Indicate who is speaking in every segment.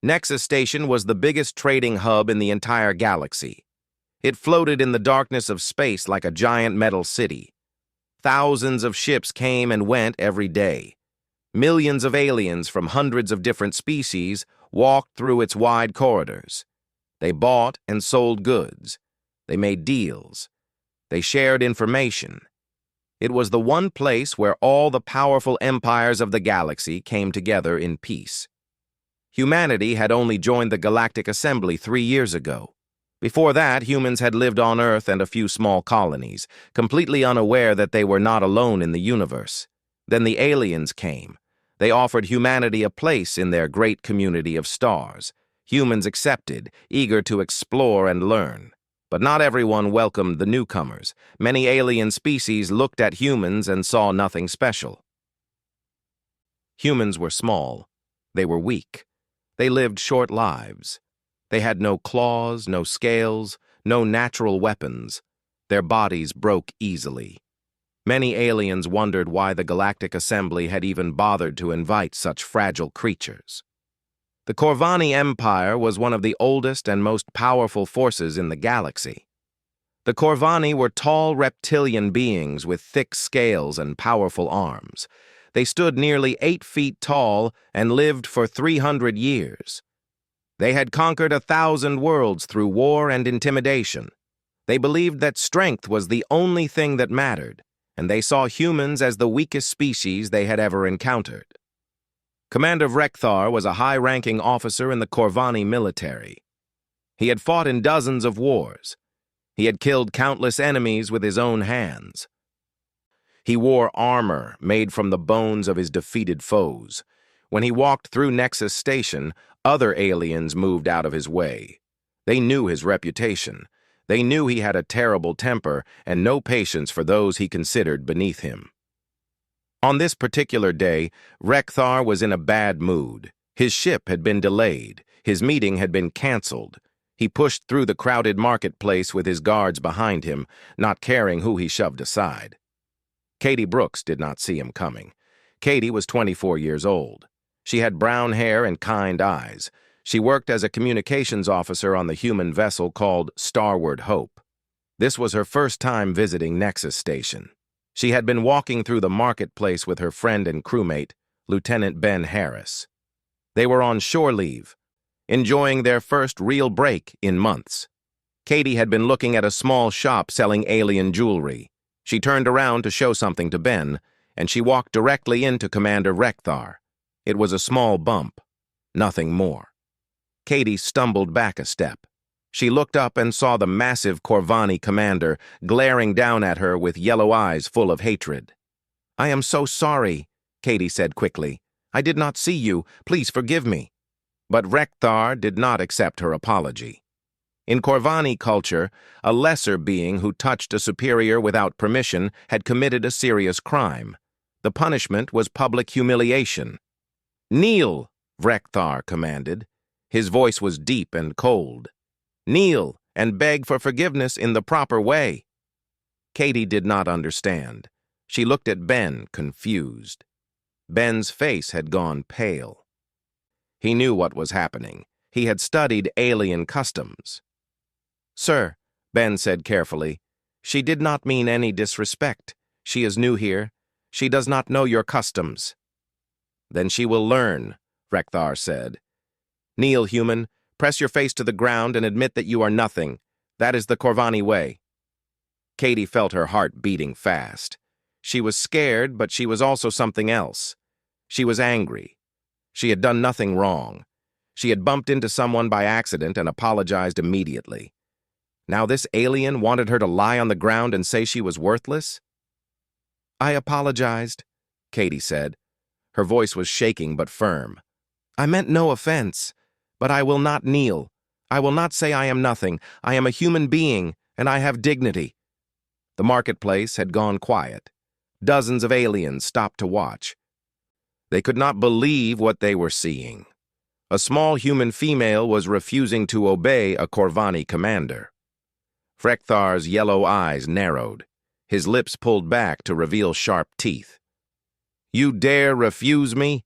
Speaker 1: Nexus Station was the biggest trading hub in the entire galaxy. It floated in the darkness of space like a giant metal city. Thousands of ships came and went every day. Millions of aliens from hundreds of different species walked through its wide corridors. They bought and sold goods. They made deals. They shared information. It was the one place where all the powerful empires of the galaxy came together in peace. Humanity had only joined the Galactic Assembly 3 years ago. Before that, humans had lived on Earth and a few small colonies, completely unaware that they were not alone in the universe. Then the aliens came. They offered humanity a place in their great community of stars. Humans accepted, eager to explore and learn. But not everyone welcomed the newcomers. Many alien species looked at humans and saw nothing special. Humans were small. They were weak. They lived short lives. They had no claws, no scales, no natural weapons. Their bodies broke easily. Many aliens wondered why the Galactic Assembly had even bothered to invite such fragile creatures. The Corvani Empire was one of the oldest and most powerful forces in the galaxy. The Corvani were tall reptilian beings with thick scales and powerful arms. They stood nearly 8 feet tall and lived for 300 years. They had conquered 1,000 worlds through war and intimidation. They believed that strength was the only thing that mattered, and they saw humans as the weakest species they had ever encountered. Commander Rekthar was a high-ranking officer in the Corvani military. He had fought in dozens of wars. He had killed countless enemies with his own hands. He wore armor made from the bones of his defeated foes. When he walked through Nexus Station, other aliens moved out of his way. They knew his reputation. They knew he had a terrible temper and no patience for those he considered beneath him. On this particular day, Rekthar was in a bad mood. His ship had been delayed. His meeting had been canceled. He pushed through the crowded marketplace with his guards behind him, not caring who he shoved aside. Katie Brooks did not see him coming. Katie was 24 years old. She had brown hair and kind eyes. She worked as a communications officer on the human vessel called Starward Hope. This was her first time visiting Nexus Station. She had been walking through the marketplace with her friend and crewmate, Lieutenant Ben Harris. They were on shore leave, enjoying their first real break in months. Katie had been looking at a small shop selling alien jewelry. She turned around to show something to Ben, and she walked directly into Commander Rekthar. It was a small bump, nothing more. Katie stumbled back a step. She looked up and saw the massive Corvani commander glaring down at her with yellow eyes full of hatred. "I am so sorry," Katie said quickly. "I did not see you. Please forgive me." But Rekthar did not accept her apology. In Corvani culture, a lesser being who touched a superior without permission had committed a serious crime. The punishment was public humiliation. "Kneel," Rekthar commanded. His voice was deep and cold. "Kneel and beg for forgiveness in the proper way." Katie did not understand. She looked at Ben, confused. Ben's face had gone pale. He knew what was happening. He had studied alien customs. "Sir," Ben said carefully, "she did not mean any disrespect. She is new here. She does not know your customs." "Then she will learn," Rekthar said. "Kneel, human. Press your face to the ground and admit that you are nothing. That is the Corvani way." Katie felt her heart beating fast. She was scared, but she was also something else. She was angry. She had done nothing wrong. She had bumped into someone by accident and apologized immediately. Now this alien wanted her to lie on the ground and say she was worthless? "I apologized," Katie said. Her voice was shaking but firm. "I meant no offense. But I will not kneel. I will not say I am nothing. I am a human being, and I have dignity." The marketplace had gone quiet. Dozens of aliens stopped to watch. They could not believe what they were seeing. A small human female was refusing to obey a Corvani commander. Rekthar's yellow eyes narrowed. His lips pulled back to reveal sharp teeth. "You dare refuse me?"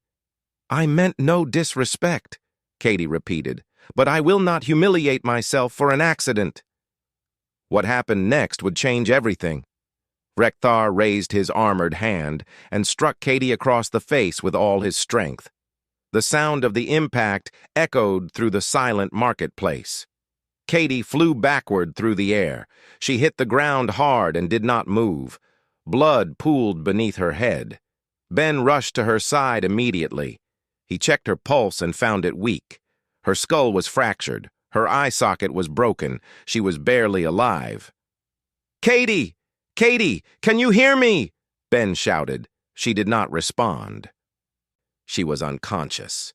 Speaker 1: "I meant no disrespect," Katie repeated. "But I will not humiliate myself for an accident." What happened next would change everything. Rekthar raised his armored hand and struck Katie across the face with all his strength. The sound of the impact echoed through the silent marketplace. Katie flew backward through the air. She hit the ground hard and did not move. Blood pooled beneath her head. Ben rushed to her side immediately. He checked her pulse and found it weak. Her skull was fractured. Her eye socket was broken. She was barely alive. "Katie! Katie! Can you hear me?" Ben shouted. She did not respond. She was unconscious.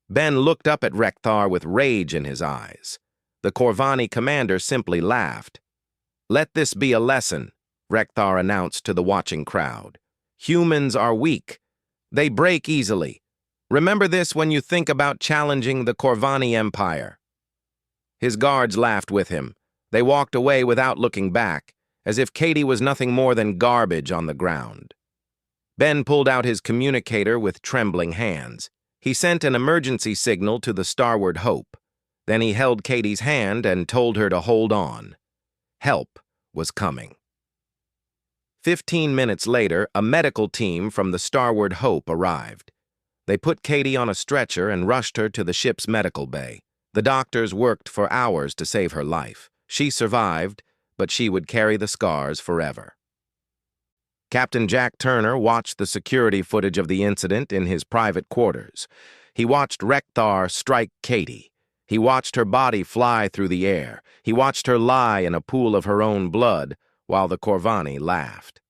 Speaker 1: Ben looked up at Rekthar with rage in his eyes. The Corvani commander simply laughed. "Let this be a lesson," Rekthar announced to the watching crowd. "Humans are weak. They break easily. Remember this when you think about challenging the Corvani Empire." His guards laughed with him. They walked away without looking back, as if Katie was nothing more than garbage on the ground. Ben pulled out his communicator with trembling hands. He sent an emergency signal to the Starward Hope. Then he held Katie's hand and told her to hold on. Help was coming. 15 minutes later, a medical team from the Starward Hope arrived. They put Katie on a stretcher and rushed her to the ship's medical bay. The doctors worked for hours to save her life. She survived, but she would carry the scars forever. Captain Jack Turner watched the security footage of the incident in his private quarters. He watched Rekthar strike Katie. He watched her body fly through the air. He watched her lie in a pool of her own blood while the Corvani laughed.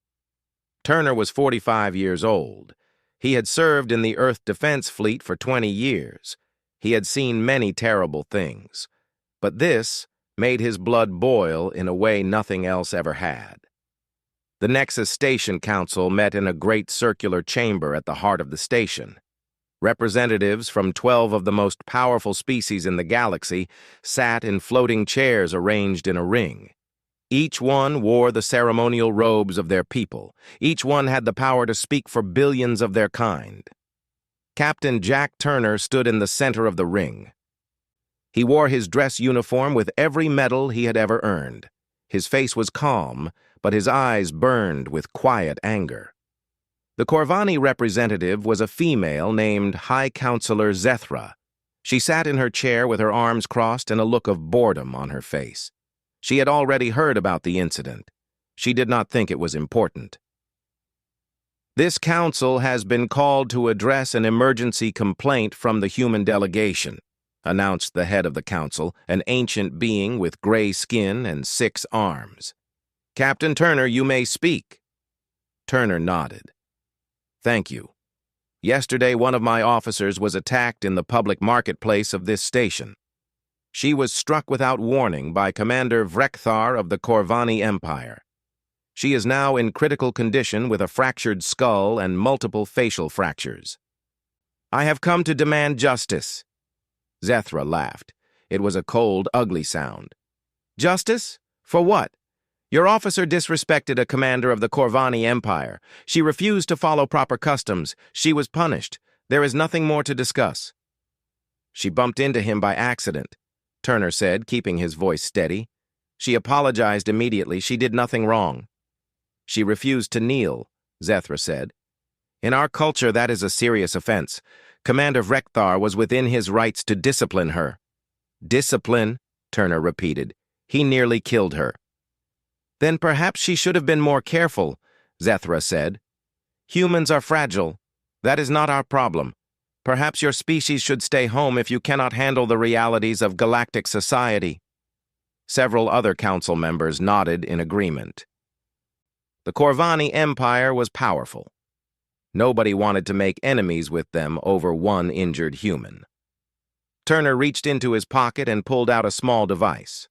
Speaker 1: Turner was 45 years old. He had served in the Earth Defense Fleet for 20 years. He had seen many terrible things. But this made his blood boil in a way nothing else ever had. The Nexus Station Council met in a great circular chamber at the heart of the station. Representatives from 12 of the most powerful species in the galaxy sat in floating chairs arranged in a ring. Each one wore the ceremonial robes of their people. Each one had the power to speak for billions of their kind. Captain Jack Turner stood in the center of the ring. He wore his dress uniform with every medal he had ever earned. His face was calm, but his eyes burned with quiet anger. The Corvani representative was a female named High Counselor Zethra. She sat in her chair with her arms crossed and a look of boredom on her face. She had already heard about the incident. She did not think it was important. "This council has been called to address an emergency complaint from the human delegation," announced the head of the council, an ancient being with gray skin and 6 arms. "Captain Turner, you may speak." Turner nodded. "Thank you. Yesterday, one of my officers was attacked in the public marketplace of this station. She was struck without warning by Commander Rekthar of the Corvani Empire. She is now in critical condition with a fractured skull and multiple facial fractures. I have come to demand justice." Zethra laughed. It was a cold, ugly sound. "Justice? For what? Your officer disrespected a commander of the Corvani Empire. She refused to follow proper customs. She was punished. There is nothing more to discuss." "She bumped into him by accident," Turner said, keeping his voice steady. "She apologized immediately. She did nothing wrong." "She refused to kneel," Zethra said. "In our culture, that is a serious offense. Commander Rekthar was within his rights to discipline her." "Discipline," Turner repeated. "He nearly killed her." "Then perhaps she should have been more careful," Zethra said. "Humans are fragile. That is not our problem. Perhaps your species should stay home if you cannot handle the realities of galactic society." Several other council members nodded in agreement. The Corvani Empire was powerful. Nobody wanted to make enemies with them over one injured human. Turner reached into his pocket and pulled out a small device.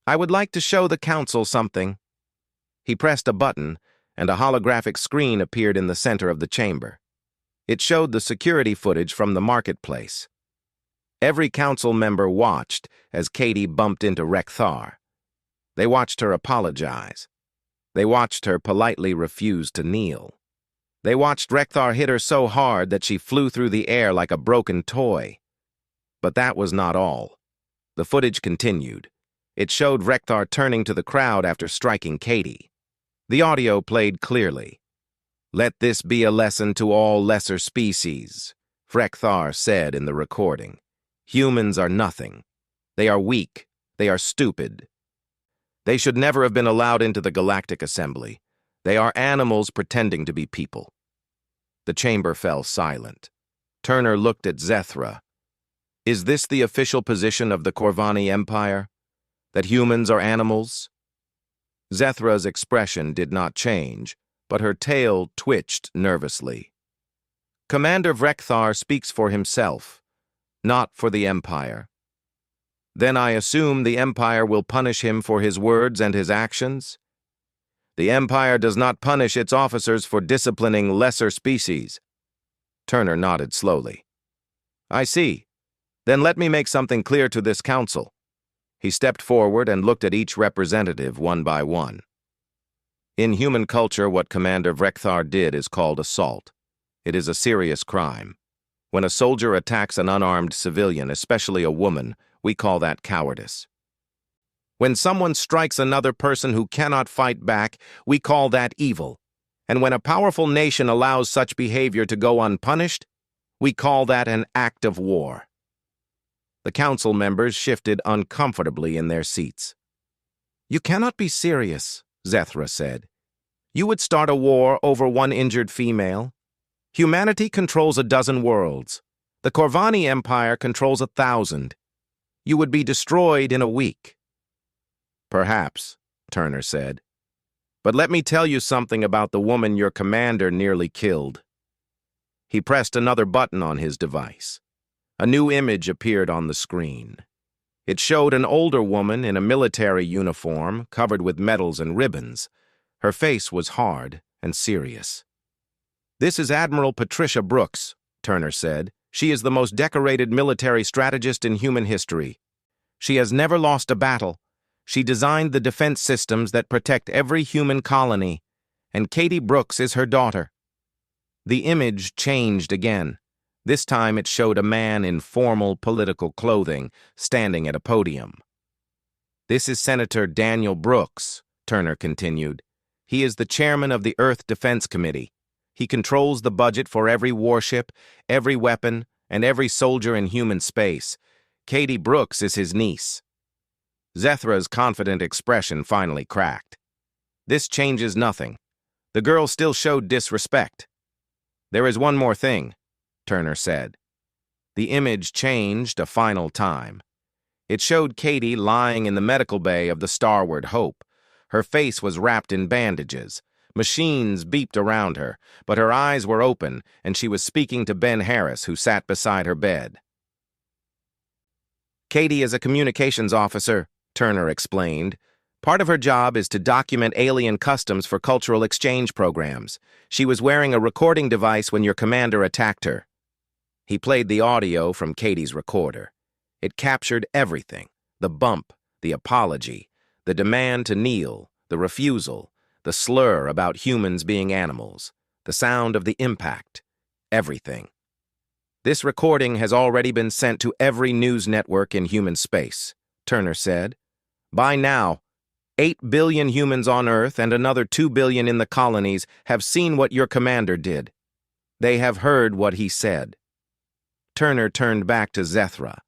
Speaker 1: "I would like to show the council something." He pressed a button, and a holographic screen appeared in the center of the chamber. It showed the security footage from the marketplace. Every council member watched as Katie bumped into Rekthar. They watched her apologize. They watched her politely refuse to kneel. They watched Rekthar hit her so hard that she flew through the air like a broken toy. But that was not all. The footage continued. It showed Rekthar turning to the crowd after striking Katie. The audio played clearly. "Let this be a lesson to all lesser species," Rekthar said in the recording. "Humans are nothing. They are weak. They are stupid. They should never have been allowed into the Galactic Assembly. They are animals pretending to be people." The chamber fell silent. Turner looked at Zethra. "Is this the official position of the Corvani Empire? That humans are animals?" Zethra's expression did not change, but her tail twitched nervously. "Commander Rekthar speaks for himself, not for the Empire. Then I assume the Empire will punish him for his words and his actions? The Empire does not punish its officers for disciplining lesser species." Turner nodded slowly. "I see. Then let me make something clear to this council." He stepped forward and looked at each representative one by one. "In human culture, what Commander Rekthar did is called assault. It is a serious crime. When a soldier attacks an unarmed civilian, especially a woman, we call that cowardice. When someone strikes another person who cannot fight back, we call that evil. And when a powerful nation allows such behavior to go unpunished, we call that an act of war." The council members shifted uncomfortably in their seats. "You cannot be serious," Zethra said. "You would start a war over one injured female? Humanity controls 12 worlds. The Corvani Empire controls 1,000. You would be destroyed in a week." "Perhaps," Turner said. "But let me tell you something about the woman your commander nearly killed." He pressed another button on his device. A new image appeared on the screen. It showed an older woman in a military uniform covered with medals and ribbons. Her face was hard and serious. "This is Admiral Patricia Brooks," Turner said. "She is the most decorated military strategist in human history. She has never lost a battle. She designed the defense systems that protect every human colony, and Katie Brooks is her daughter." The image changed again. This time it showed a man in formal political clothing standing at a podium. "This is Senator Daniel Brooks," Turner continued. "He is the chairman of the Earth Defense Committee. He controls the budget for every warship, every weapon, and every soldier in human space. Katie Brooks is his niece." Zethra's confident expression finally cracked. "This changes nothing. The girl still showed disrespect." "There is one more thing," Turner said. The image changed a final time. It showed Katie lying in the medical bay of the Starward Hope. Her face was wrapped in bandages. Machines beeped around her, but her eyes were open, and she was speaking to Ben Harris, who sat beside her bed. "Katie is a communications officer," Turner explained. "Part of her job is to document alien customs for cultural exchange programs. She was wearing a recording device when your commander attacked her." He played the audio from Katie's recorder. It captured everything: the bump, the apology, the demand to kneel, the refusal, the slur about humans being animals, the sound of the impact, everything. "This recording has already been sent to every news network in human space," Turner said. "By now, 8 billion humans on Earth and another 2 billion in the colonies have seen what your commander did. They have heard what he said." Turner turned back to Zethra.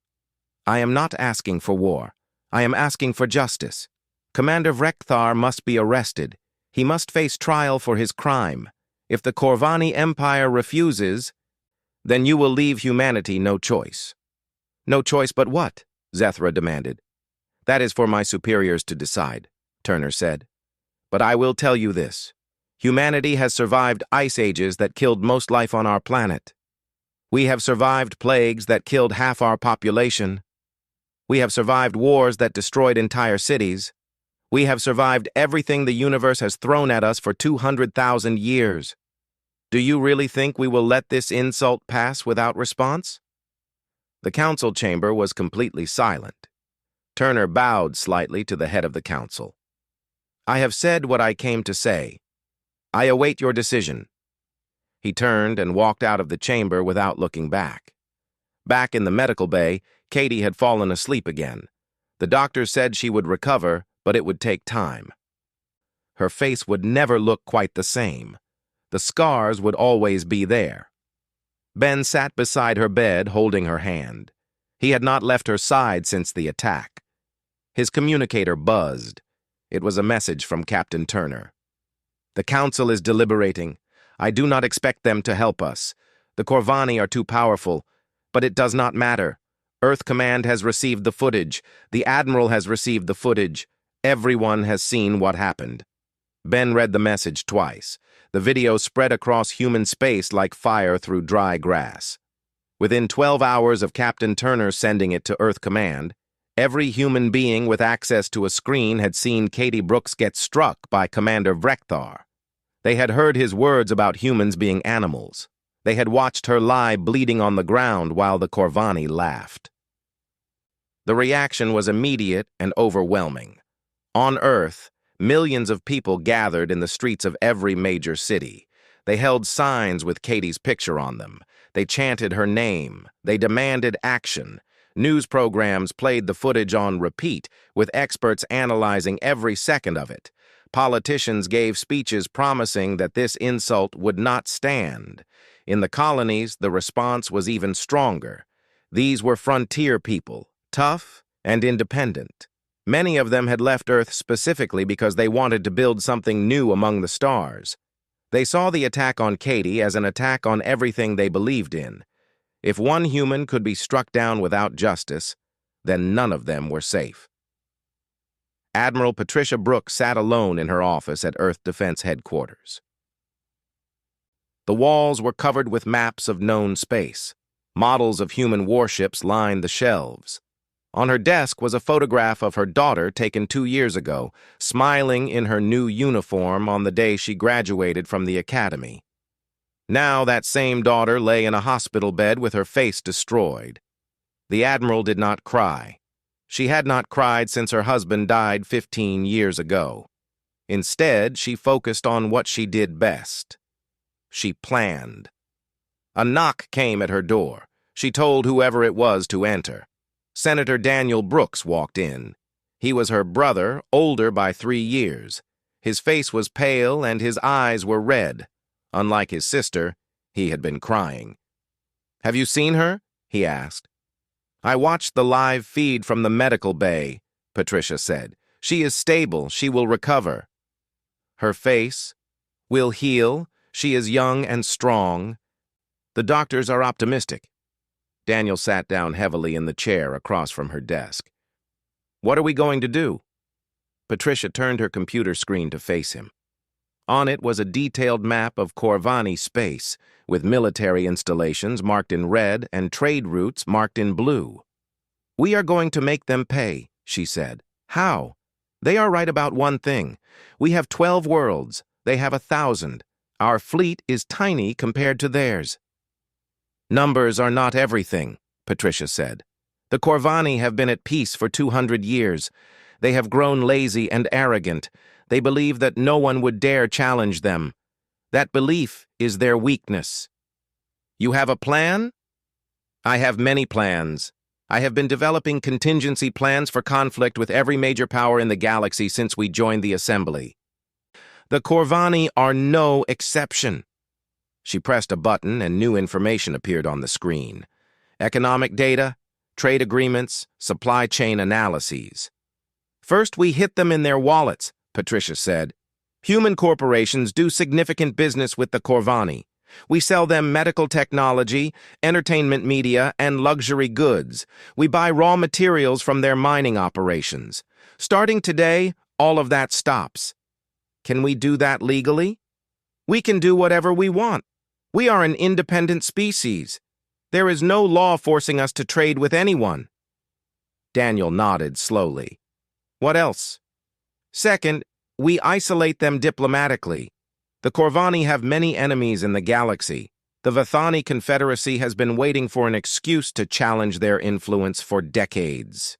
Speaker 1: "I am not asking for war. I am asking for justice. Commander Rekthar must be arrested. He must face trial for his crime. If the Corvani Empire refuses, then you will leave humanity no choice." "No choice but what?" Zethra demanded. "That is for my superiors to decide," Turner said. "But I will tell you this. Humanity has survived ice ages that killed most life on our planet. We have survived plagues that killed half our population. We have survived wars that destroyed entire cities. We have survived everything the universe has thrown at us for 200,000 years. Do you really think we will let this insult pass without response?" The council chamber was completely silent. Turner bowed slightly to the head of the council. "I have said what I came to say. I await your decision." He turned and walked out of the chamber without looking back. Back in the medical bay, Katie had fallen asleep again. The doctor said she would recover, but it would take time. Her face would never look quite the same. The scars would always be there. Ben sat beside her bed, holding her hand. He had not left her side since the attack. His communicator buzzed. It was a message from Captain Turner. "The Council is deliberating. I do not expect them to help us. The Corvani are too powerful, but it does not matter. Earth Command has received the footage. The Admiral has received the footage. Everyone has seen what happened." Ben read the message twice. The video spread across human space like fire through dry grass. Within 12 hours of Captain Turner sending it to Earth Command, every human being with access to a screen had seen Katie Brooks get struck by Commander Vrekthar. They had heard his words about humans being animals. They had watched her lie bleeding on the ground while the Corvani laughed. The reaction was immediate and overwhelming. On Earth, millions of people gathered in the streets of every major city. They held signs with Katie's picture on them. They chanted her name. They demanded action. News programs played the footage on repeat, with experts analyzing every second of it. Politicians gave speeches promising that this insult would not stand. In the colonies, the response was even stronger. These were frontier people, tough and independent. Many of them had left Earth specifically because they wanted to build something new among the stars. They saw the attack on Katie as an attack on everything they believed in. If one human could be struck down without justice, then none of them were safe. Admiral Patricia Brooks sat alone in her office at Earth Defense Headquarters. The walls were covered with maps of known space. Models of human warships lined the shelves. On her desk was a photograph of her daughter taken 2 years ago, smiling in her new uniform on the day she graduated from the academy. Now that same daughter lay in a hospital bed with her face destroyed. The Admiral did not cry. She had not cried since her husband died 15 years ago. Instead, she focused on what she did best. She planned. A knock came at her door. She told whoever it was to enter. Senator Daniel Brooks walked in. He was her brother, older by 3 years. His face was pale and his eyes were red. Unlike his sister, he had been crying. "Have you seen her?" he asked. "I watched the live feed from the medical bay," Patricia said. "She is stable. She will recover." Her face will heal. She is young and strong. The doctors are optimistic. Daniel sat down heavily in the chair across from her desk. "What are we going to do?" Patricia turned her computer screen to face him. On it was a detailed map of Corvani space, with military installations marked in red and trade routes marked in blue. "We are going to make them pay," she said. "How?" "They are right about one thing. We have 12 worlds. They have 1,000. Our fleet is tiny compared to theirs." "Numbers are not everything," Patricia said. "The Corvani have been at peace for 200 years. They have grown lazy and arrogant. They believe that no one would dare challenge them. That belief is their weakness." "You have a plan?" "I have many plans. I have been developing contingency plans for conflict with every major power in the galaxy since we joined the Assembly. The Corvani are no exception." She pressed a button and new information appeared on the screen. Economic data, trade agreements, supply chain analyses. "First, we hit them in their wallets," Patricia said. "Human corporations do significant business with the Corvani. We sell them medical technology, entertainment media, and luxury goods. We buy raw materials from their mining operations. Starting today, all of that stops. Can we do that legally? We can do whatever we want. We are an independent species. There is no law forcing us to trade with anyone." Daniel nodded slowly. "What else?" "Second, we isolate them diplomatically. The Corvani have many enemies in the galaxy. The Vathani Confederacy has been waiting for an excuse to challenge their influence for decades.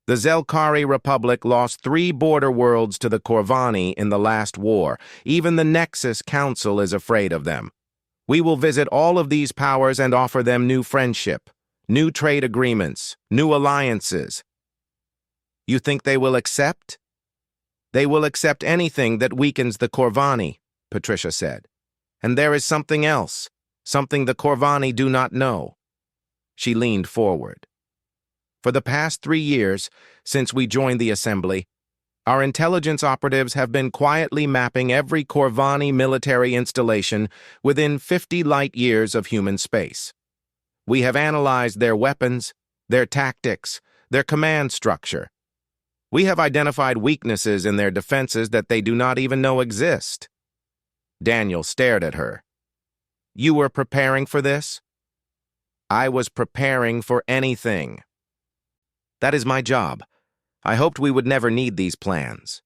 Speaker 1: The Zelkari Republic lost 3 border worlds to the Corvani in the last war. Even the Nexus Council is afraid of them. We will visit all of these powers and offer them new friendship. New trade agreements, new alliances. You think they will accept? They will accept anything that weakens the Corvani, Patricia said. And there is something else, something the Corvani do not know. She leaned forward. For the past 3 years, since we joined the Assembly, our intelligence operatives have been quietly mapping every Corvani military installation within 50 light years of human space. We have analyzed their weapons, their tactics, their command structure. We have identified weaknesses in their defenses that they do not even know exist. Daniel stared at her. You were preparing for this? I was preparing for anything. That is my job. I hoped we would never need these plans.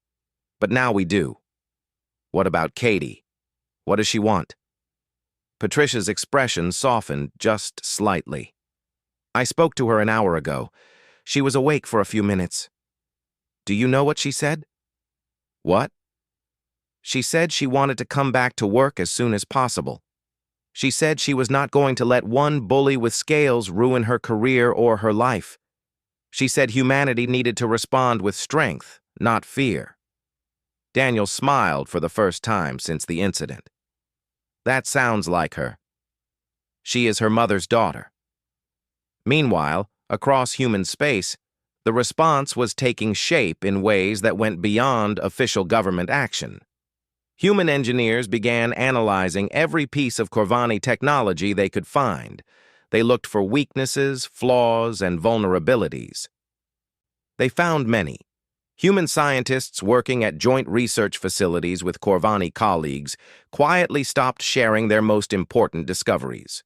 Speaker 1: But now we do. What about Katie? What does she want? Patricia's expression softened just slightly. I spoke to her an hour ago. She was awake for a few minutes. Do you know what she said? What? She said she wanted to come back to work as soon as possible. She said she was not going to let one bully with scales ruin her career or her life. She said humanity needed to respond with strength, not fear. Daniel smiled for the first time since the incident. That sounds like her. She is her mother's daughter. Meanwhile, across human space, the response was taking shape in ways that went beyond official government action. Human engineers began analyzing every piece of Corvani technology they could find. They looked for weaknesses, flaws, and vulnerabilities. They found many. Human scientists working at joint research facilities with Corvani colleagues quietly stopped sharing their most important discoveries.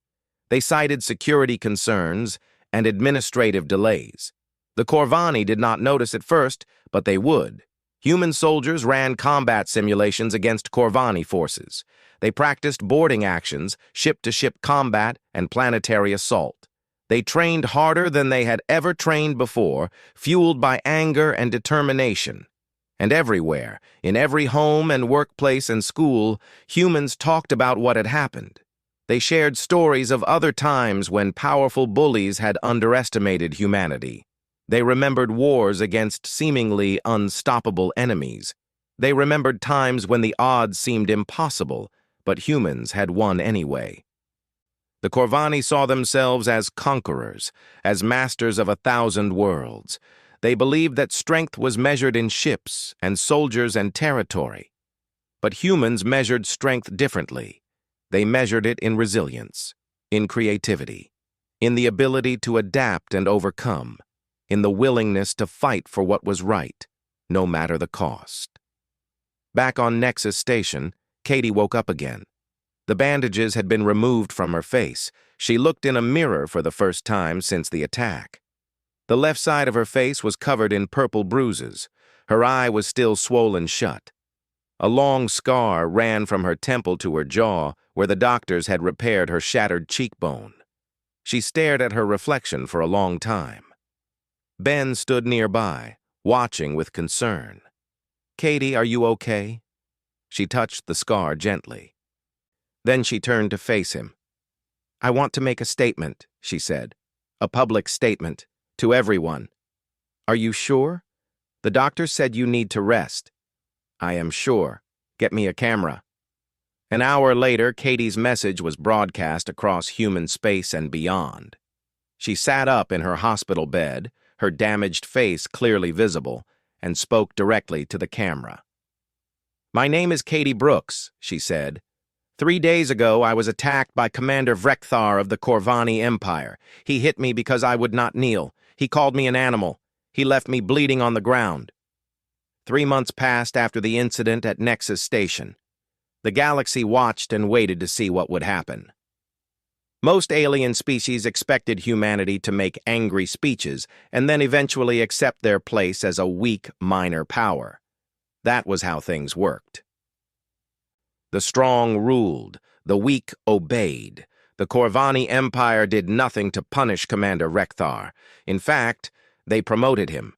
Speaker 1: They cited security concerns and administrative delays. The Corvani did not notice at first, but they would. Human soldiers ran combat simulations against Corvani forces. They practiced boarding actions, ship-to-ship combat, and planetary assault. They trained harder than they had ever trained before, fueled by anger and determination. And everywhere, in every home and workplace and school, humans talked about what had happened. They shared stories of other times when powerful bullies had underestimated humanity. They remembered wars against seemingly unstoppable enemies. They remembered times when the odds seemed impossible, but humans had won anyway. The Corvani saw themselves as conquerors, as masters of 1,000 worlds. They believed that strength was measured in ships and soldiers and territory. But humans measured strength differently. They measured it in resilience, in creativity, in the ability to adapt and overcome, in the willingness to fight for what was right, no matter the cost. Back on Nexus Station, Katie woke up again. The bandages had been removed from her face. She looked in a mirror for the first time since the attack. The left side of her face was covered in purple bruises. Her eye was still swollen shut. A long scar ran from her temple to her jaw, where the doctors had repaired her shattered cheekbone. She stared at her reflection for a long time. Ben stood nearby, watching with concern. Katie, are you okay? She touched the scar gently. Then she turned to face him. I want to make a statement, she said. A public statement, to everyone. Are you sure? The doctor said you need to rest. I am sure. Get me a camera. An hour later, Katie's message was broadcast across human space and beyond. She sat up in her hospital bed, her damaged face clearly visible, and spoke directly to the camera. My name is Katie Brooks, she said. 3 days ago, I was attacked by Commander Vrekthar of the Corvani Empire. He hit me because I would not kneel. He called me an animal. He left me bleeding on the ground. 3 months passed after the incident at Nexus Station. The galaxy watched and waited to see what would happen. Most alien species expected humanity to make angry speeches and then eventually accept their place as a weak, minor power. That was how things worked. The strong ruled, the weak obeyed. The Corvani Empire did nothing to punish Commander Vrekthar. In fact, they promoted him.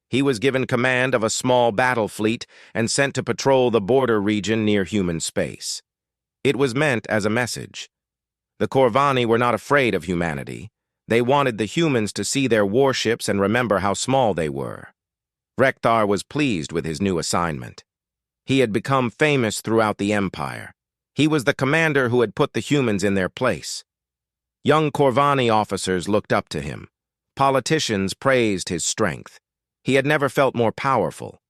Speaker 1: He was given command of a small battle fleet and sent to patrol the border region near human space. It was meant as a message. The Corvani were not afraid of humanity. They wanted the humans to see their warships and remember how small they were. Rekthar was pleased with his new assignment. He had become famous throughout the Empire. He was the commander who had put the humans in their place. Young Corvani officers looked up to him. Politicians praised his strength. He had never felt more powerful.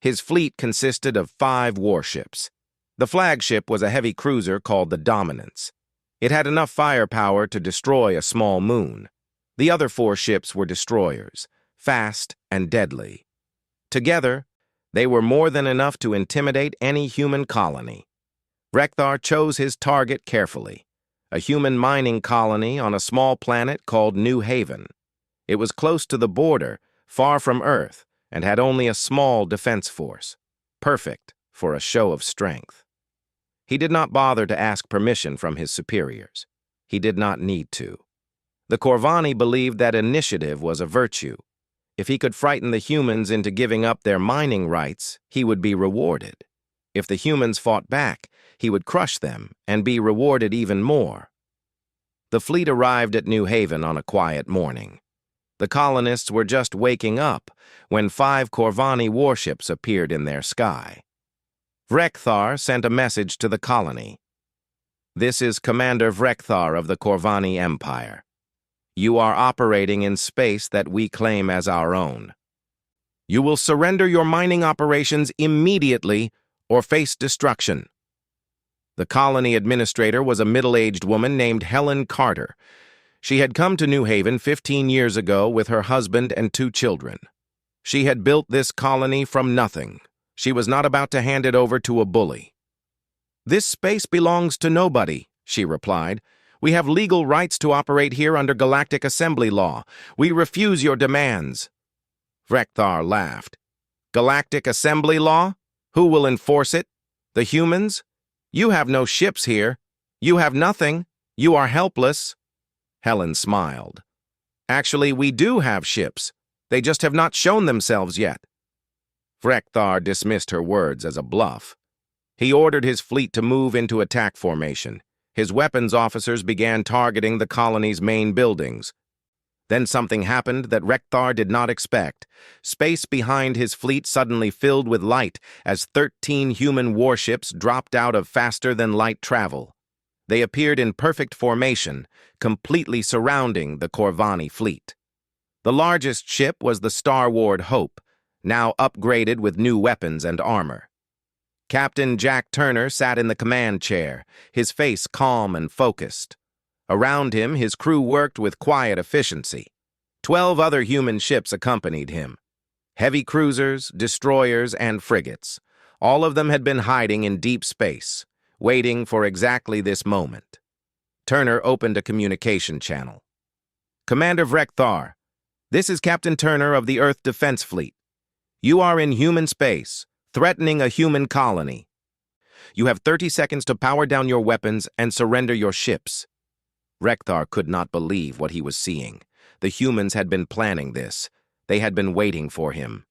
Speaker 1: His fleet consisted of 5 warships. The flagship was a heavy cruiser called the Dominance. It had enough firepower to destroy a small moon. The other 4 ships were destroyers, fast and deadly. Together, they were more than enough to intimidate any human colony. Rekthar chose his target carefully, a human mining colony on a small planet called New Haven. It was close to the border, far from Earth, and had only a small defense force, perfect for a show of strength. He did not bother to ask permission from his superiors. He did not need to. The Corvani believed that initiative was a virtue. If he could frighten the humans into giving up their mining rights, he would be rewarded. If the humans fought back, he would crush them and be rewarded even more. The fleet arrived at New Haven on a quiet morning. The colonists were just waking up when 5 Corvani warships appeared in their sky. Rekthar sent a message to the colony. "This is Commander Rekthar of the Corvani Empire. You are operating in space that we claim as our own. You will surrender your mining operations immediately or face destruction." The colony administrator was a middle-aged woman named Helen Carter. She had come to New Haven 15 years ago with her husband and 2 children. She had built this colony from nothing. She was not about to hand it over to a bully. "This space belongs to nobody," she replied. "We have legal rights to operate here under Galactic Assembly law. We refuse your demands." Rekthar laughed. "Galactic Assembly law? Who will enforce it? The humans? You have no ships here. You have nothing. You are helpless." Helen smiled. "Actually, we do have ships. They just have not shown themselves yet." Rekthar dismissed her words as a bluff. He ordered his fleet to move into attack formation. His weapons officers began targeting the colony's main buildings. Then something happened that Rekthar did not expect. Space behind his fleet suddenly filled with light as 13 human warships dropped out of faster-than-light travel. They appeared in perfect formation, completely surrounding the Corvani fleet. The largest ship was the Starbound Hope, now upgraded with new weapons and armor. Captain Jack Turner sat in the command chair, his face calm and focused. Around him, his crew worked with quiet efficiency. 12 other human ships accompanied him. Heavy cruisers, destroyers, and frigates. All of them had been hiding in deep space, waiting for exactly this moment. Turner opened a communication channel. "Commander Rekthar, this is Captain Turner of the Earth Defense Fleet. You are in human space, threatening a human colony. You have 30 seconds to power down your weapons and surrender your ships." Rekthar could not believe what he was seeing. The humans had been planning this. They had been waiting for him.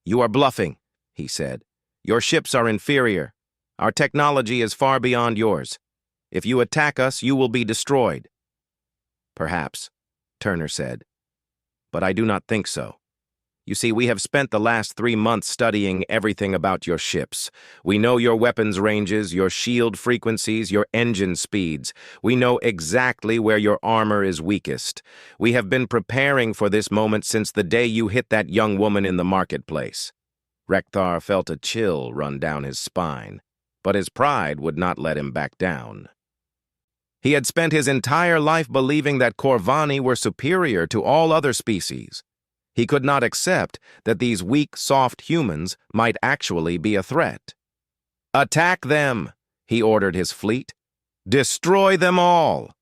Speaker 1: "You are bluffing," he said. "Your ships are inferior. Our technology is far beyond yours. If you attack us, you will be destroyed." "Perhaps," Turner said. "But I do not think so. You see, we have spent the last 3 months studying everything about your ships. We know your weapons ranges, your shield frequencies, your engine speeds. We know exactly where your armor is weakest. We have been preparing for this moment since the day you hit that young woman in the marketplace." Rekthar felt a chill run down his spine, but his pride would not let him back down. He had spent his entire life believing that Corvani were superior to all other species. He could not accept that these weak, soft humans might actually be a threat. "Attack them," he ordered his fleet. "Destroy them all."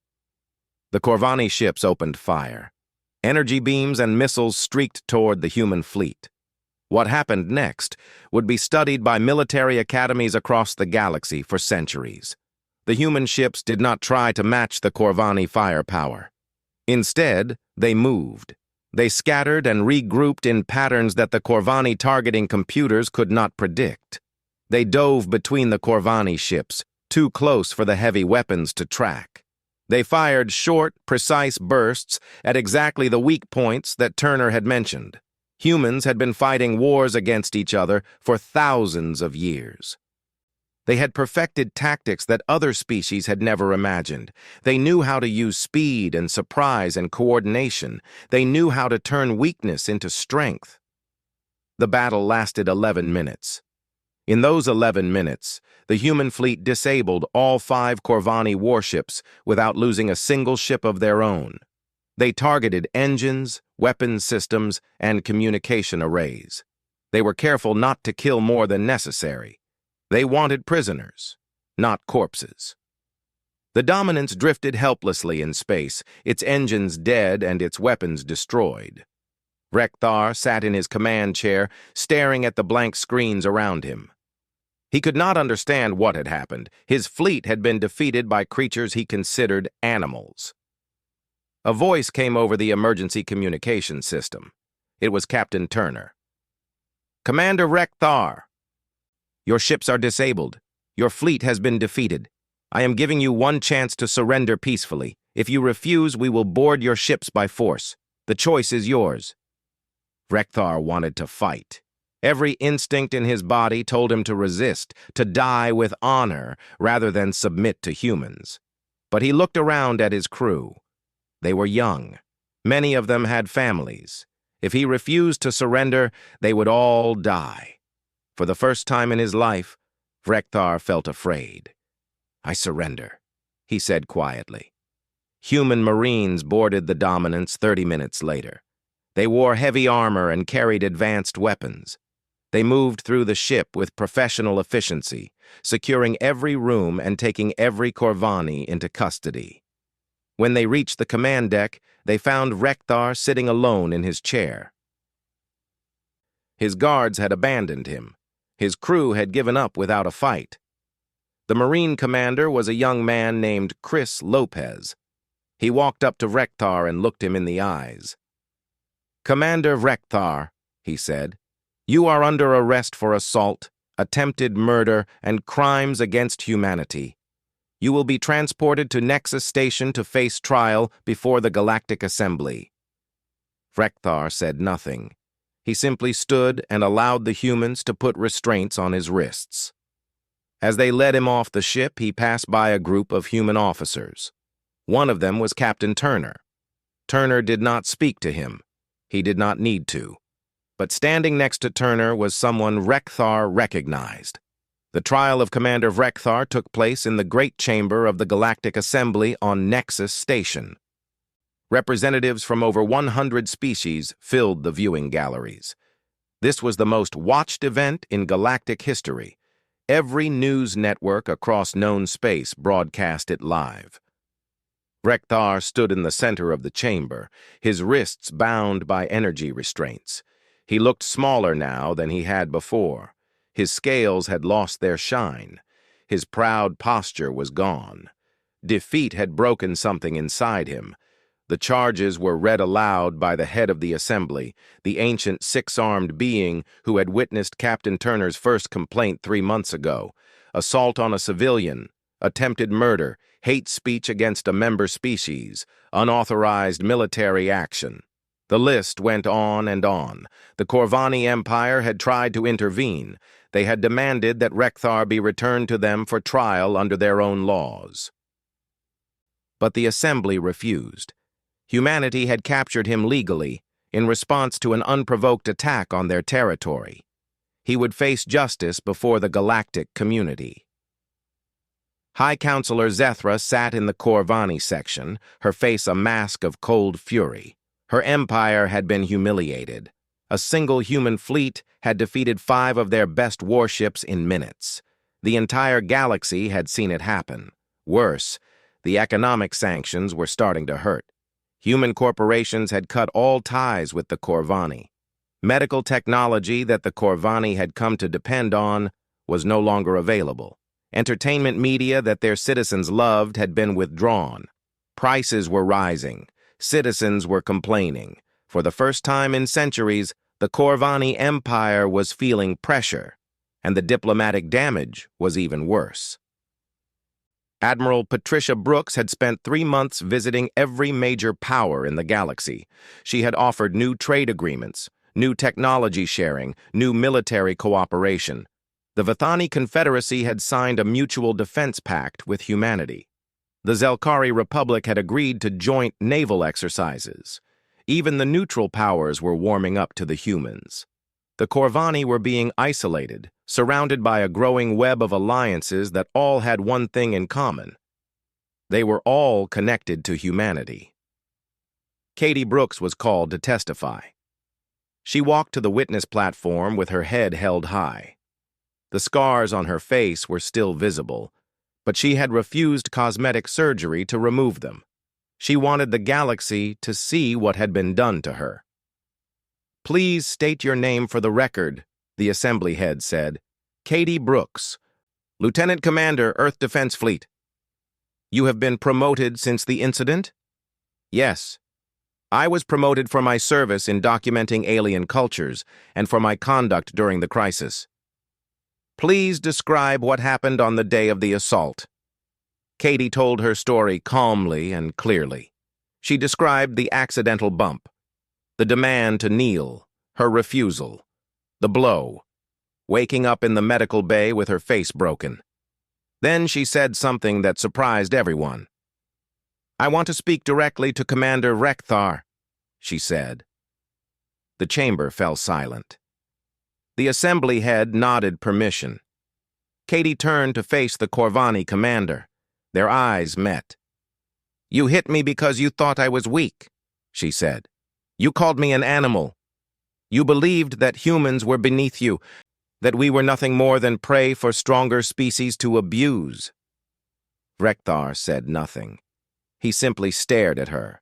Speaker 1: The Corvani ships opened fire. Energy beams and missiles streaked toward the human fleet. What happened next would be studied by military academies across the galaxy for centuries. The human ships did not try to match the Corvani firepower. Instead, they moved. They scattered and regrouped in patterns that the Corvani targeting computers could not predict. They dove between the Corvani ships, too close for the heavy weapons to track. They fired short, precise bursts at exactly the weak points that Turner had mentioned. Humans had been fighting wars against each other for thousands of years. They had perfected tactics that other species had never imagined. They knew how to use speed and surprise and coordination. They knew how to turn weakness into strength. The battle lasted 11 minutes. In those 11 minutes, the human fleet disabled all 5 Corvani warships without losing a single ship of their own. They targeted engines, weapons systems, and communication arrays. They were careful not to kill more than necessary. They wanted prisoners, not corpses. The Dominance drifted helplessly in space, its engines dead and its weapons destroyed. Rekthar sat in his command chair, staring at the blank screens around him. He could not understand what had happened. His fleet had been defeated by creatures he considered animals. A voice came over the emergency communication system. It was Captain Turner. "Commander Rekthar, your ships are disabled. Your fleet has been defeated. I am giving you one chance to surrender peacefully. If you refuse, we will board your ships by force. The choice is yours." Rekthar wanted to fight. Every instinct in his body told him to resist, to die with honor, rather than submit to humans. But he looked around at his crew. They were young. Many of them had families. If he refused to surrender, they would all die. For the first time in his life, Rekthar felt afraid. "I surrender," he said quietly. Human Marines boarded the Dominance 30 minutes later. They wore heavy armor and carried advanced weapons. They moved through the ship with professional efficiency, securing every room and taking every Corvani into custody. When they reached the command deck, they found Rekthar sitting alone in his chair. His guards had abandoned him. His crew had given up without a fight. The Marine commander was a young man named Chris Lopez. He walked up to Rekthar and looked him in the eyes. "Commander Rekthar," he said, "you are under arrest for assault, attempted murder, and crimes against humanity. You will be transported to Nexus Station to face trial before the Galactic Assembly." Rekthar said nothing. He simply stood and allowed the humans to put restraints on his wrists. As they led him off the ship, he passed by a group of human officers. One of them was Captain Turner. Turner did not speak to him. He did not need to. But standing next to Turner was someone Rekthar recognized. The trial of Commander Rekthar took place in the Great Chamber of the Galactic Assembly on Nexus Station. Representatives from over 100 species filled the viewing galleries. This was the most watched event in galactic history. Every news network across known space broadcast it live. Rekthar stood in the center of the chamber, his wrists bound by energy restraints. He looked smaller now than he had before. His scales had lost their shine. His proud posture was gone. Defeat had broken something inside him. The charges were read aloud by the head of the assembly, the ancient six-armed being who had witnessed Captain Turner's first complaint 3 months ago: assault on a civilian, attempted murder, hate speech against a member species, unauthorized military action. The list went on and on. The Corvani Empire had tried to intervene. They had demanded that Rekthar be returned to them for trial under their own laws. But the assembly refused. Humanity had captured him legally in response to an unprovoked attack on their territory. He would face justice before the galactic community. High Counselor Zethra sat in the Corvani section, her face a mask of cold fury. Her empire had been humiliated. A single human fleet had defeated 5 of their best warships in minutes. The entire galaxy had seen it happen. Worse, the economic sanctions were starting to hurt. Human corporations had cut all ties with the Corvani. Medical technology that the Corvani had come to depend on was no longer available. Entertainment media that their citizens loved had been withdrawn. Prices were rising. Citizens were complaining. For the first time in centuries, the Corvani Empire was feeling pressure, and the diplomatic damage was even worse. Admiral Patricia Brooks had spent 3 months visiting every major power in the galaxy. She had offered new trade agreements, new technology sharing, new military cooperation. The Vithani Confederacy had signed a mutual defense pact with humanity. The Zelkari Republic had agreed to joint naval exercises. Even the neutral powers were warming up to the humans. The Corvani were being isolated, surrounded by a growing web of alliances that all had one thing in common. They were all connected to humanity. Katie Brooks was called to testify. She walked to the witness platform with her head held high. The scars on her face were still visible, but she had refused cosmetic surgery to remove them. She wanted the galaxy to see what had been done to her. "Please state your name for the record," the assembly head said. "Katie Brooks, Lieutenant Commander, Earth Defense Fleet." "You have been promoted since the incident?" "Yes. I was promoted for my service in documenting alien cultures and for my conduct during the crisis." "Please describe what happened on the day of the assault." Katie told her story calmly and clearly. She described the accidental bump, the demand to kneel, her refusal, the blow, waking up in the medical bay with her face broken. Then she said something that surprised everyone. "I want to speak directly to Commander Rekthar," she said. The chamber fell silent. The assembly head nodded permission. Katie turned to face the Corvani commander. Their eyes met. "You hit me because you thought I was weak," she said. "You called me an animal. You believed that humans were beneath you, that we were nothing more than prey for stronger species to abuse." Rekthar said nothing. He simply stared at her.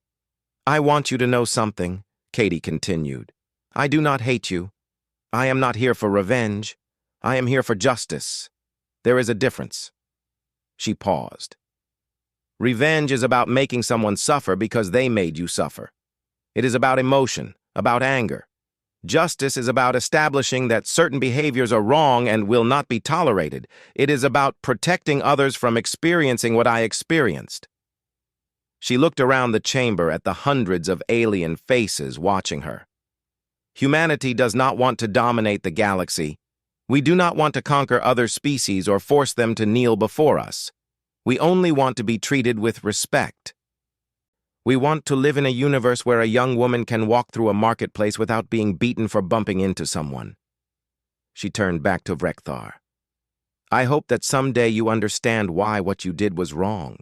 Speaker 1: "I want you to know something," Katie continued. "I do not hate you. I am not here for revenge. I am here for justice. There is a difference." She paused. Revenge is about making someone suffer because they made you suffer. It is about emotion, about anger. Justice is about establishing that certain behaviors are wrong and will not be tolerated. It is about protecting others from experiencing what I experienced. She looked around the chamber at the hundreds of alien faces watching her. Humanity does not want to dominate the galaxy. We do not want to conquer other species or force them to kneel before us. We only want to be treated with respect. We want to live in a universe where a young woman can walk through a marketplace without being beaten for bumping into someone. She turned back to Rekthar. "I hope that someday you understand why what you did was wrong.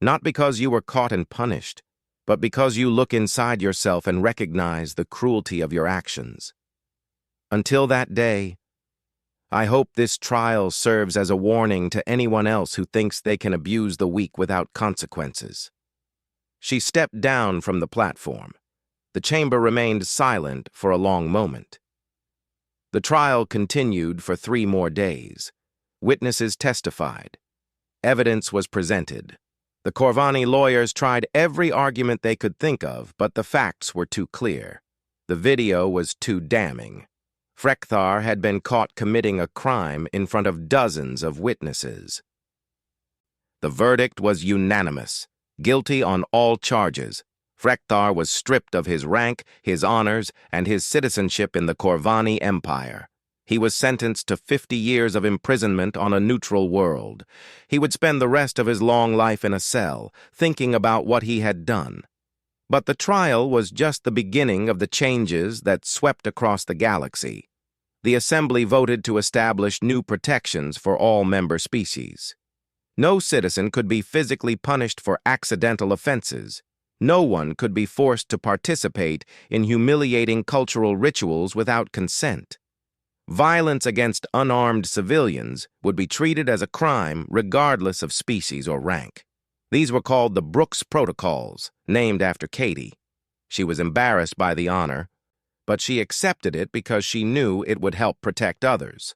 Speaker 1: Not because you were caught and punished, but because you look inside yourself and recognize the cruelty of your actions. Until that day, I hope this trial serves as a warning to anyone else who thinks they can abuse the weak without consequences." She stepped down from the platform. The chamber remained silent for a long moment. The trial continued for 3 more days. Witnesses testified. Evidence was presented. The Corvani lawyers tried every argument they could think of, but the facts were too clear. The video was too damning. Rekthar had been caught committing a crime in front of dozens of witnesses. The verdict was unanimous. Guilty on all charges. Rekthar was stripped of his rank, his honors, and his citizenship in the Corvani Empire. He was sentenced to 50 years of imprisonment on a neutral world. He would spend the rest of his long life in a cell, thinking about what he had done. But the trial was just the beginning of the changes that swept across the galaxy. The Assembly voted to establish new protections for all member species. No citizen could be physically punished for accidental offenses. No one could be forced to participate in humiliating cultural rituals without consent. Violence against unarmed civilians would be treated as a crime regardless of species or rank. These were called the Brooks Protocols, named after Katie. She was embarrassed by the honor, but she accepted it because she knew it would help protect others.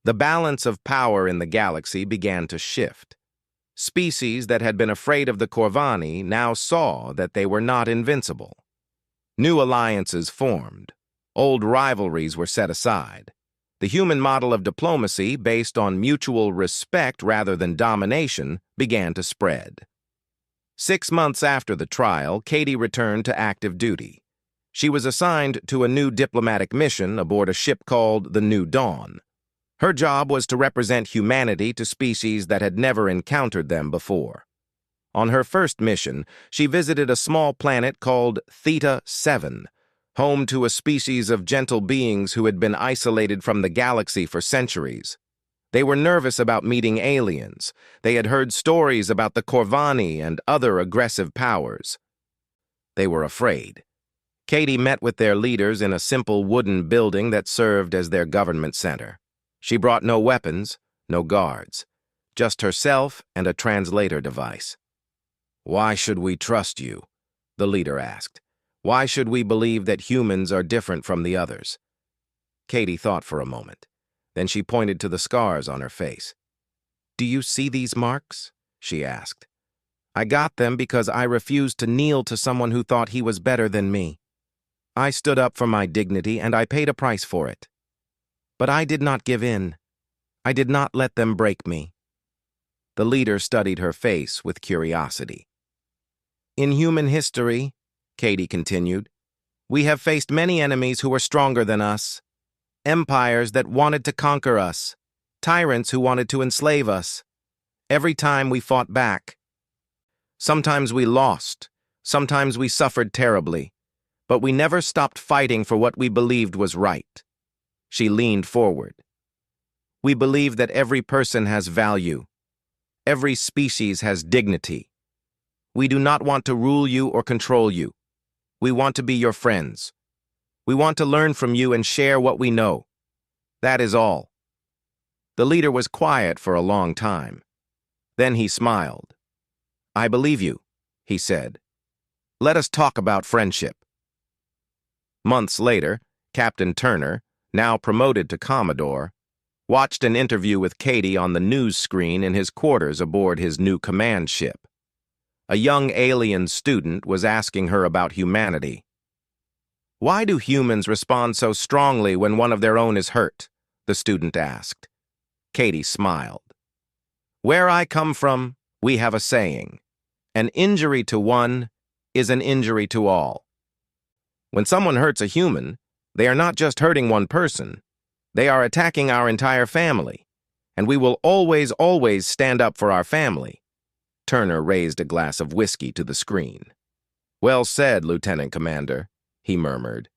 Speaker 1: The balance of power in the galaxy began to shift. Species that had been afraid of the Corvani now saw that they were not invincible. New alliances formed. Old rivalries were set aside. The human model of diplomacy, based on mutual respect rather than domination, began to spread. 6 months after the trial, Katie returned to active duty. She was assigned to a new diplomatic mission aboard a ship called the New Dawn. Her job was to represent humanity to species that had never encountered them before. On her first mission, she visited a small planet called Theta 7, home to a species of gentle beings who had been isolated from the galaxy for centuries. They were nervous about meeting aliens. They had heard stories about the Corvani and other aggressive powers. They were afraid. Katie met with their leaders in a simple wooden building that served as their government center. She brought no weapons, no guards, just herself and a translator device. "Why should we trust you?" the leader asked. "Why should we believe that humans are different from the others?" Katie thought for a moment. Then she pointed to the scars on her face. "Do you see these marks?" she asked. "I got them because I refused to kneel to someone who thought he was better than me. I stood up for my dignity and I paid a price for it. But I did not give in. I did not let them break me." The leader studied her face with curiosity. "In human history," Katie continued, "we have faced many enemies who were stronger than us. Empires that wanted to conquer us. Tyrants who wanted to enslave us. Every time we fought back. Sometimes we lost. Sometimes we suffered terribly. But we never stopped fighting for what we believed was right." She leaned forward. "We believe that every person has value. Every species has dignity. We do not want to rule you or control you. We want to be your friends. We want to learn from you and share what we know. That is all." The leader was quiet for a long time. Then he smiled. "I believe you," he said. "Let us talk about friendship." Months later, Captain Turner, now promoted to Commodore, watched an interview with Katie on the news screen in his quarters aboard his new command ship. A young alien student was asking her about humanity. "Why do humans respond so strongly when one of their own is hurt?" the student asked. Katie smiled. "Where I come from, we have a saying. An injury to one is an injury to all. When someone hurts a human, they are not just hurting one person. They are attacking our entire family. And we will always, always stand up for our family." Turner raised a glass of whiskey to the screen. "Well said, Lieutenant Commander," he murmured.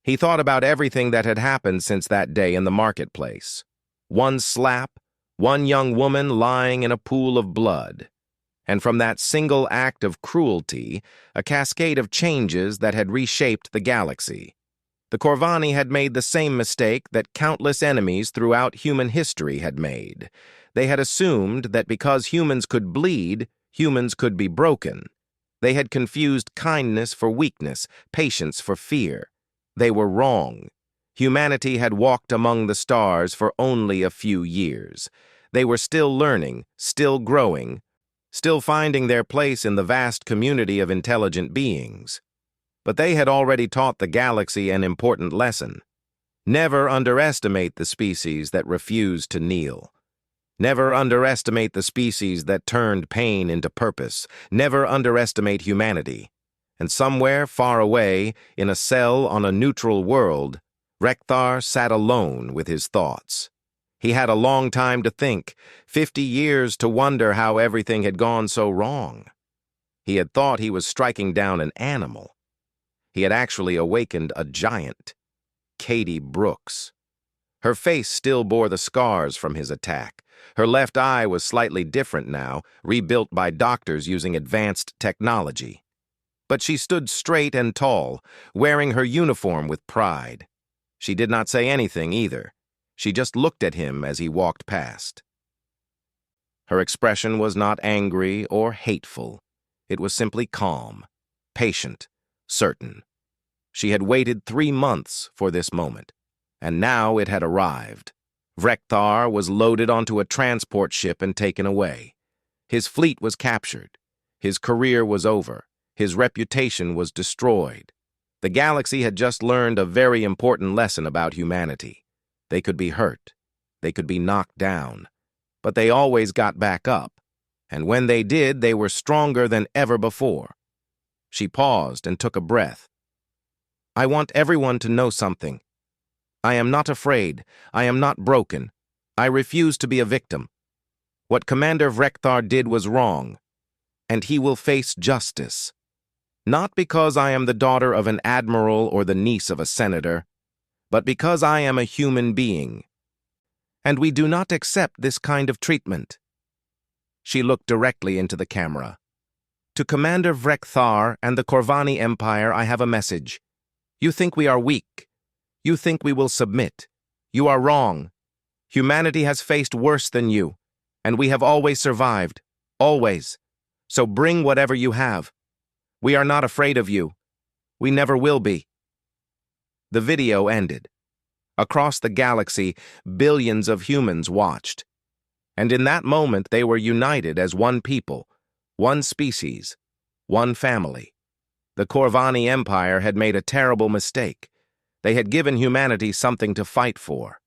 Speaker 1: He thought about everything that had happened since that day in the marketplace. One slap, one young woman lying in a pool of blood. And from that single act of cruelty, a cascade of changes that had reshaped the galaxy. The Corvani had made the same mistake that countless enemies throughout human history had made. They had assumed that because humans could bleed, humans could be broken. They had confused kindness for weakness, patience for fear. They were wrong. Humanity had walked among the stars for only a few years. They were still learning, still growing, still finding their place in the vast community of intelligent beings. But they had already taught the galaxy an important lesson. Never underestimate the species that refused to kneel. Never underestimate the species that turned pain into purpose. Never underestimate humanity. And somewhere far away, in a cell on a neutral world, Rekthar sat alone with his thoughts. He had a long time to think, 50 years to wonder how everything had gone so wrong. He had thought he was striking down an animal. He had actually awakened a giant, Katie Brooks. Her face still bore the scars from his attack. Her left eye was slightly different now, rebuilt by doctors using advanced technology. But she stood straight and tall, wearing her uniform with pride. She did not say anything either. She just looked at him as he walked past. Her expression was not angry or hateful. It was simply calm, patient, certain. She had waited 3 months for this moment, and now it had arrived. Rekthar was loaded onto a transport ship and taken away. His fleet was captured. His career was over. His reputation was destroyed. The galaxy had just learned a very important lesson about humanity. They could be hurt. They could be knocked down. But they always got back up. And when they did, they were stronger than ever before. She paused and took a breath. I want everyone to know something. I am not afraid. I am not broken. I refuse to be a victim. What Commander Vrekthar did was wrong, and he will face justice. Not because I am the daughter of an admiral or the niece of a senator, but because I am a human being. And we do not accept this kind of treatment. She looked directly into the camera. To Commander Vrekthar and the Corvani Empire, I have a message. You think we are weak. You think we will submit. You are wrong. Humanity has faced worse than you, and we have always survived. Always. So bring whatever you have. We are not afraid of you. We never will be. The video ended. Across the galaxy, billions of humans watched. And in that moment, they were united as one people, one species, one family. The Corvani Empire had made a terrible mistake. They had given humanity something to fight for.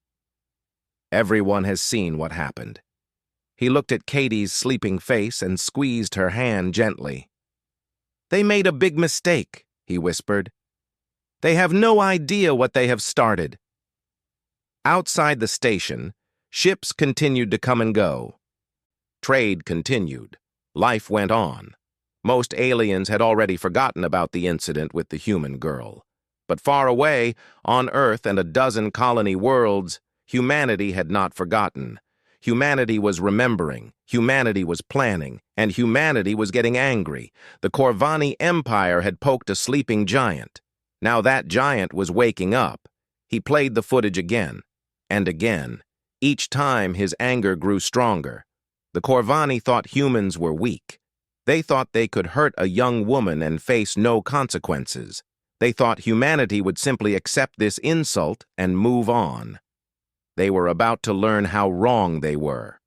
Speaker 1: Everyone has seen what happened. He looked at Katie's sleeping face and squeezed her hand gently. They made a big mistake, he whispered. They have no idea what they have started. Outside the station, ships continued to come and go. Trade continued. Life went on. Most aliens had already forgotten about the incident with the human girl. But far away, on Earth and a dozen colony worlds, humanity had not forgotten. Humanity was remembering, humanity was planning, and humanity was getting angry. The Corvani Empire had poked a sleeping giant. Now that giant was waking up. He played the footage again, and again. Each time his anger grew stronger. The Corvani thought humans were weak. They thought they could hurt a young woman and face no consequences. They thought humanity would simply accept this insult and move on. They were about to learn how wrong they were.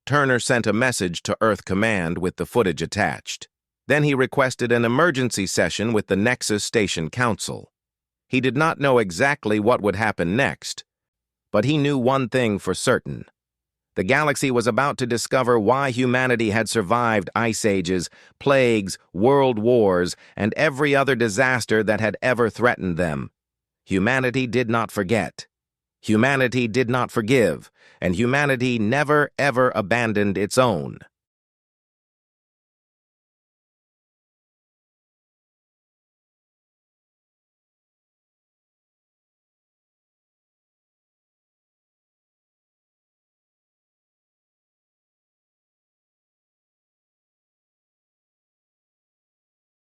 Speaker 1: Turner sent a message to Earth Command with the footage attached. Then he requested an emergency session with the Nexus Station Council. He did not know exactly what would happen next, but he knew one thing for certain. The galaxy was about to discover why humanity had survived ice ages, plagues, world wars, and every other disaster that had ever threatened them. Humanity did not forget. Humanity did not forgive, and humanity never ever abandoned its own.